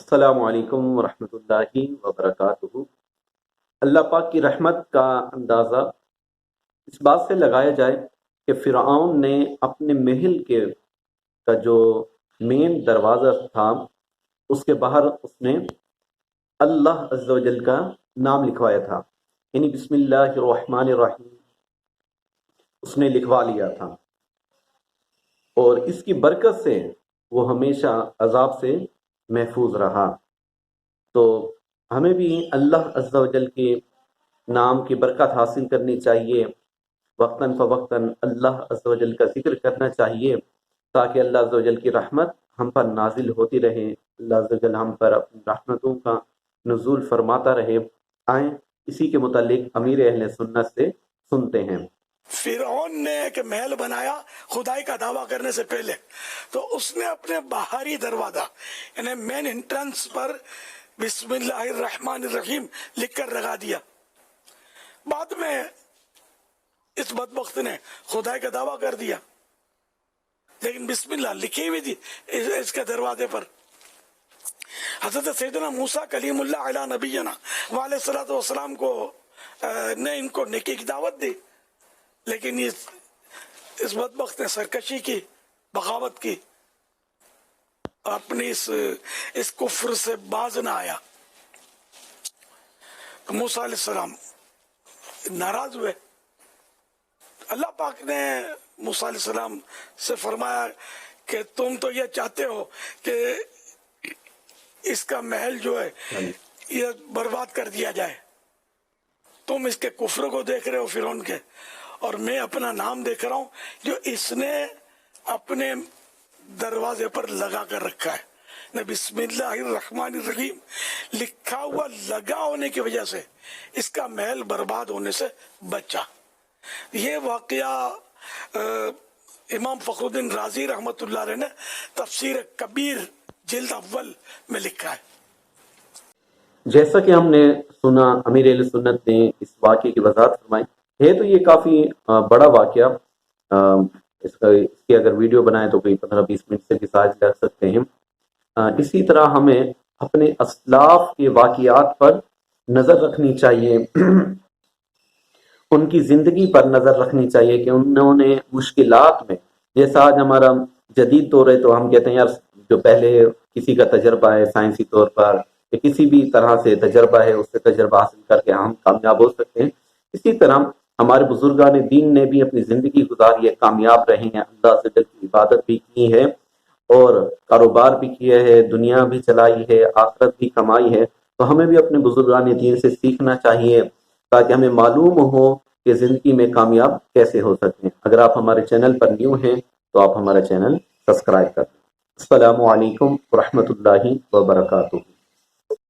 السلام علیکم ورحمۃ اللہ وبرکاتہ۔ اللہ پاک کی رحمت کا اندازہ اس بات سے لگایا جائے کہ فرعون نے اپنے محل کا جو مین دروازہ تھا اس کے باہر اس نے اللہ عز و جل کا نام لکھوایا تھا، یعنی بسم اللہ الرحمن الرحیم اس نے لکھوا لیا تھا، اور اس کی برکت سے وہ ہمیشہ عذاب سے محفوظ رہا۔ تو ہمیں بھی اللہ عز و جل کے نام کی برکت حاصل کرنی چاہیے، وقتاً فوقتاً اللہ عز و جل کا ذکر کرنا چاہیے تاکہ اللہ عز و جل کی رحمت ہم پر نازل ہوتی رہے، اللہ عز و جل ہم پر اپنی رحمتوں کا نزول فرماتا رہے۔ آئیں اسی کے متعلق امیر اہل سنت سے سنتے ہیں۔ فرعون نے ایک محل بنایا خدائی کا دعویٰ کرنے سے پہلے، تو اس نے اپنے باہری دروازہ یعنی مین انٹرنس پر بسم اللہ الرحمن الرحیم لکھ کر لگا دیا۔ بعد میں اس بدبخت نے خدائی کا دعویٰ کر دیا، لیکن بسم اللہ لکھی ہوئی تھی اس کے دروازے پر۔ حضرت سیدنا موسیٰ کلیم اللہ علیہ نبینا وعلیہ الصلوۃ والسلام کو نے ان کو نیکی کی دعوت دی، لیکن اس بدبخت نے سرکشی کی، بغاوت کی، اپنی اس کفر سے باز نہ آیا۔ موسیٰ علیہ السلام ناراض ہوئے۔ اللہ پاک نے موسیٰ علیہ السلام سے فرمایا کہ تم تو یہ چاہتے ہو کہ اس کا محل جو ہے یہ برباد کر دیا جائے، تم اس کے کفر کو دیکھ رہے ہو فرعون کے، اور میں اپنا نام دیکھ رہا ہوں جو اس نے اپنے دروازے پر لگا کر رکھا ہے۔ بسم اللہ الرحمن الرحیم لکھا ہوا لگا ہونے کی وجہ سے اس کا محل برباد ہونے سے بچا۔ یہ واقعہ امام فخر الدین رازی رحمۃ اللہ علیہ نے تفسیر کبیر جلد اول میں لکھا ہے۔ جیسا کہ ہم نے سنا، امیر اہل سنت نے اس واقعے کی وضاحت فرمائی ہے، تو یہ کافی بڑا واقعہ، اس کی اگر ویڈیو بنائیں تو کوئی 15-20 منٹ سے بھی ساتھ لگ سکتے ہیں۔ اسی طرح ہمیں اپنے اسلاف کے واقعات پر نظر رکھنی چاہیے، ان کی زندگی پر نظر رکھنی چاہیے کہ انہوں نے مشکلات میں، جیسا آج ہمارا جدید دور ہے تو ہم کہتے ہیں یار جو پہلے کسی کا تجربہ ہے سائنسی طور پر یا کسی بھی طرح سے تجربہ ہے، اس سے تجربہ حاصل کر کے ہم کامیاب ہو سکتے ہیں۔ اسی طرح ہمارے بزرگان دین نے بھی اپنی زندگی گزاری ہے، کامیاب رہے ہیں، اللہ سے کی عبادت بھی کی ہے اور کاروبار بھی کیا ہے، دنیا بھی چلائی ہے، آخرت بھی کمائی ہے۔ تو ہمیں بھی اپنے بزرگان دین سے سیکھنا چاہیے تاکہ ہمیں معلوم ہو کہ زندگی میں کامیاب کیسے ہو سکتے ہیں۔ اگر آپ ہمارے چینل پر نیو ہیں تو آپ ہمارا چینل سبسکرائب کر دیں۔ السلام علیکم ورحمۃ اللہ وبرکاتہ۔